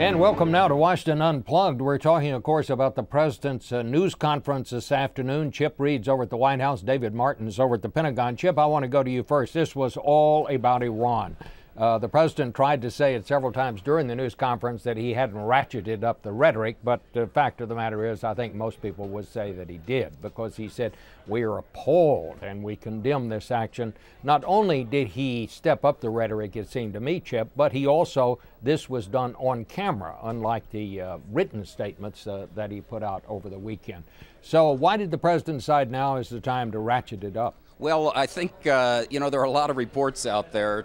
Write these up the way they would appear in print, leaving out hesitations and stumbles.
And welcome now to Washington Unplugged. We're talking, of course, about the president's news conference this afternoon. Chip Reid's over at the White House. David Martin's over at the Pentagon. Chip, I want to go to you first. This was all about Iran. The president tried to say it several times during the news conference that he hadn't ratcheted up the rhetoric, but the fact of the matter is I think most people would say that he did, because he said, we are appalled and we condemn this action. Not only did he step up the rhetoric, it seemed to me, Chip, but he also, this was done on camera, unlike the written statements that he put out over the weekend. So why did the president decide now is the time to ratchet it up? Well, I think, there are a lot of reports out there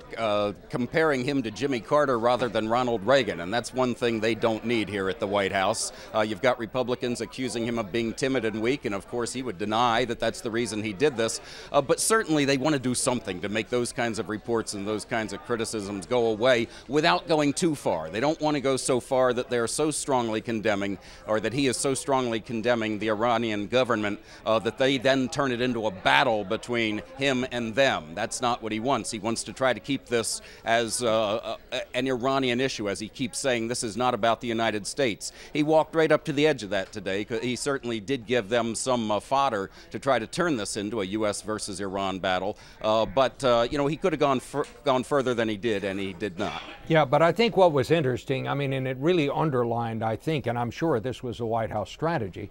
comparing him to Jimmy Carter rather than Ronald Reagan, and that's one thing they don't need here at the White House. You've got Republicans accusing him of being timid and weak, and of course he would deny that that's the reason he did this. But certainly they want to do something to make those kinds of reports and those kinds of criticisms go away without going too far. They don't want to go so far that they're so strongly condemning, or that he is so strongly condemning the Iranian government that they then turn it into a battle between him and them. That's not what he wants. He wants to try to keep this as an Iranian issue, as he keeps saying this is not about the United States. He walked right up to the edge of that today. He certainly did give them some fodder to try to turn this into a U.S. versus Iran battle. But he could have gone further than he did, and he did not. Yeah, but I think what was interesting, and it really underlined, I think, and I'm sure this was a White House strategy,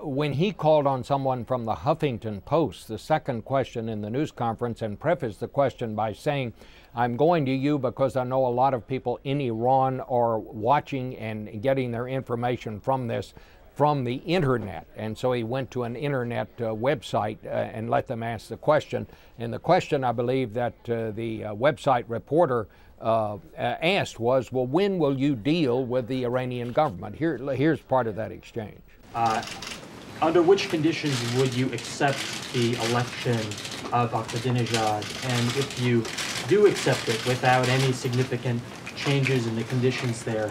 when he called on someone from the Huffington Post, the second question in the news conference, and prefaced the question by saying, I'm going to you because I know a lot of people in Iran are watching and getting their information from this from the internet. And so he went to an internet website and let them ask the question. And the question, I believe, that the website reporter asked was, well, when will you deal with the Iranian government? Here's part of that exchange. Under which conditions would you accept the election of Ahmadinejad? And if you do accept it without any significant changes in the conditions there,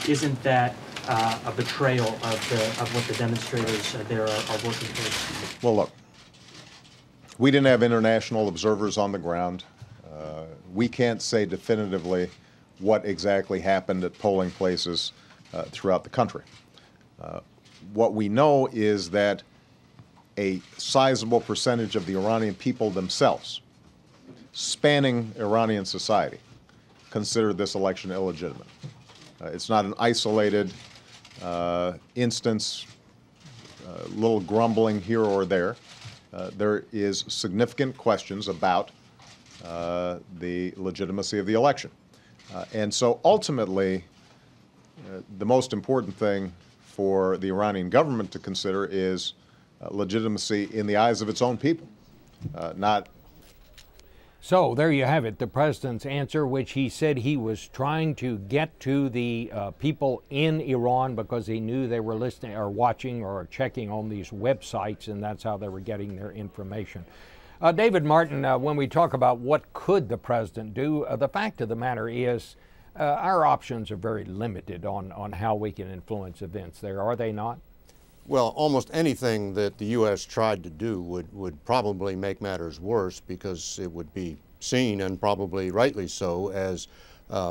isn't that a betrayal of what the demonstrators there are working towards? Well, look, we didn't have international observers on the ground. We can't say definitively what exactly happened at polling places throughout the country. What we know is that a sizable percentage of the Iranian people themselves, spanning Iranian society, consider this election illegitimate. It's not an isolated instance, little grumbling here or there. There is significant questions about the legitimacy of the election. And so ultimately, the most important thing for the Iranian government to consider is legitimacy in the eyes of its own people, not. So there you have it, the president's answer, which he said he was trying to get to the people in Iran because he knew they were listening or watching or checking on these websites, and that's how they were getting their information. David Martin, when we talk about what could the president do, the fact of the matter is our options are very limited on how we can influence events there, are they not? Well, almost anything that the U.S. tried to do would probably make matters worse, because it would be seen, and probably rightly so, as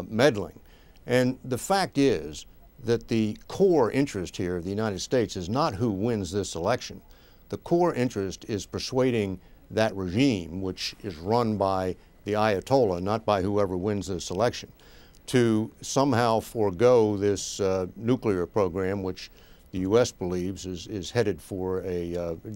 meddling. And the fact is that the core interest here of the United States is not who wins this election. The core interest is persuading that regime, which is run by the Ayatollah, not by whoever wins this election, to somehow forego this nuclear program, which the U.S. believes is headed for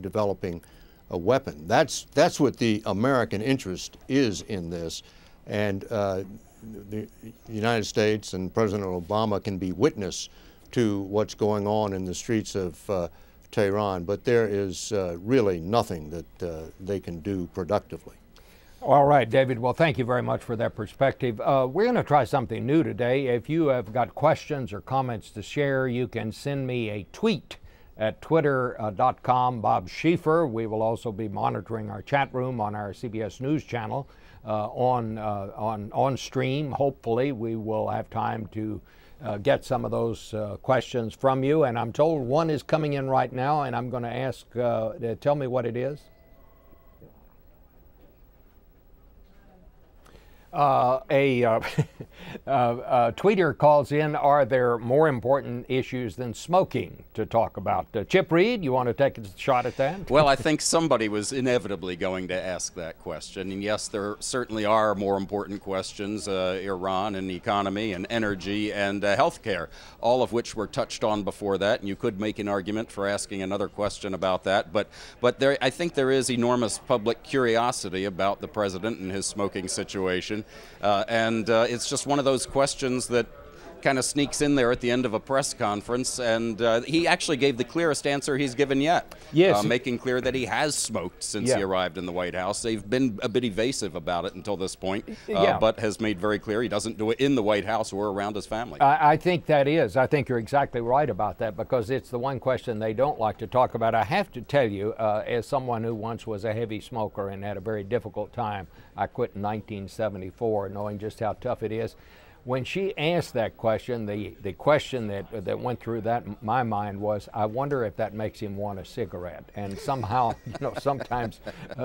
developing a weapon. That's what the American interest is in this, and the United States and President Obama can be witness to what's going on in the streets of Tehran, but there is really nothing that they can do productively. All right, David. Well, thank you very much for that perspective. We're going to try something new today. If you have got questions or comments to share, you can send me a tweet at twitter.com, Bob Schieffer. We will also be monitoring our chat room on our CBS News channel on stream. Hopefully, we will have time to get some of those questions from you. And I'm told one is coming in right now, and I'm going to ask, tell me what it is. Tweeter calls in, are there more important issues than smoking to talk about? Chip Reid, you want to take a shot at that? Well, I think somebody was inevitably going to ask that question. And yes, there certainly are more important questions, Iran and economy and energy and healthcare, all of which were touched on before that. And you could make an argument for asking another question about that. But I think there is enormous public curiosity about the president and his smoking situation. It's just one of those questions that kind of sneaks in there at the end of a press conference, and he actually gave the clearest answer he's given yet. Yes. Making clear that he has smoked since he arrived in the White House. They've been a bit evasive about it until this point, but has made very clear he doesn't do it in the White House or around his family. I think that is. I think you're exactly right about that, because it's the one question they don't like to talk about. I have to tell you, as someone who once was a heavy smoker and had a very difficult time, I quit in 1974, knowing just how tough it is. When she asked that question, the question that went through my mind was, I wonder if that makes him want a cigarette. And somehow, sometimes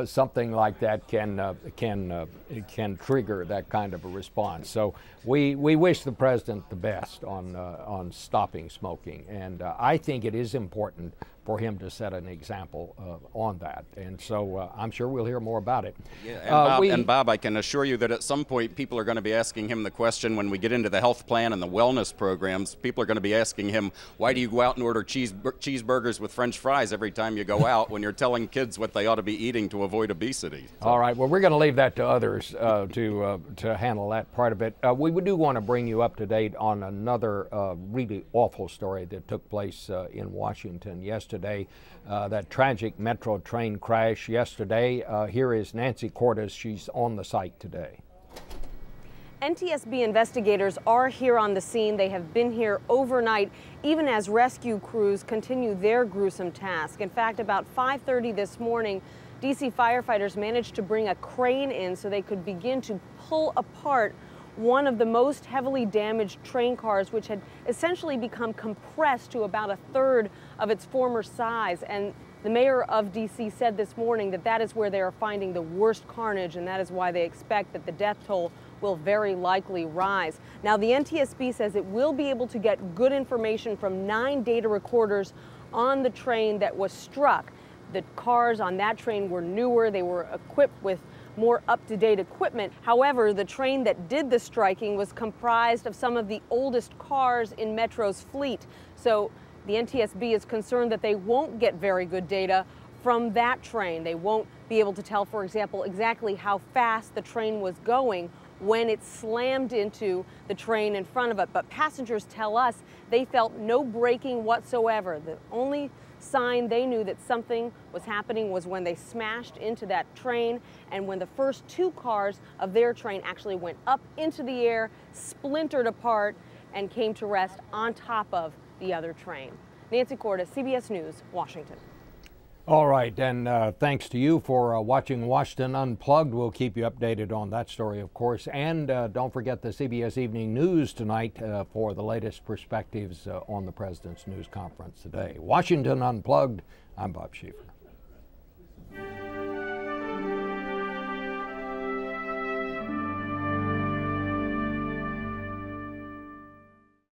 something like that can trigger that kind of a response. So we wish the president the best on stopping smoking, and I think it is important for him to set an example on that. And so I'm sure we'll hear more about it. Yeah, and Bob, I can assure you that at some point people are going to be asking him the question when we get into the health plan and the wellness programs. People are going to be asking him, why do you go out and order cheeseburgers with French fries every time you go out when you're telling kids what they ought to be eating to avoid obesity? So. All right, well, we're going to leave that to others to handle that part of it. We do want to bring you up to date on another really awful story that took place in Washington yesterday. That tragic metro train crash yesterday. Here is Nancy Cordes. She's on the site today. NTSB investigators are here on the scene. They have been here overnight, even as rescue crews continue their gruesome task. In fact, about 5:30 this morning, DC firefighters managed to bring a crane in so they could begin to pull apart one of the most heavily damaged train cars, which had essentially become compressed to about a third of its former size. And the mayor of DC said this morning that that is where they are finding the worst carnage, and that is why they expect that the death toll will very likely rise. Now, the NTSB says it will be able to get good information from 9 data recorders on the train that was struck. The cars on that train were newer. They were equipped with more up-to-date equipment. However, the train that did the striking was comprised of some of the oldest cars in Metro's fleet. So the NTSB is concerned that they won't get very good data from that train. They won't be able to tell, for example, exactly how fast the train was going when it slammed into the train in front of it. But passengers tell us they felt no braking whatsoever. The only sign they knew that something was happening was when they smashed into that train, and when the first 2 cars of their train actually went up into the air, splintered apart, and came to rest on top of the other train. Nancy Cordes, CBS News, Washington. All right, and thanks to you for watching Washington Unplugged. We'll keep you updated on that story, of course. And don't forget the CBS Evening News tonight for the latest perspectives on the President's news conference today. Washington Unplugged, I'm Bob Schieffer.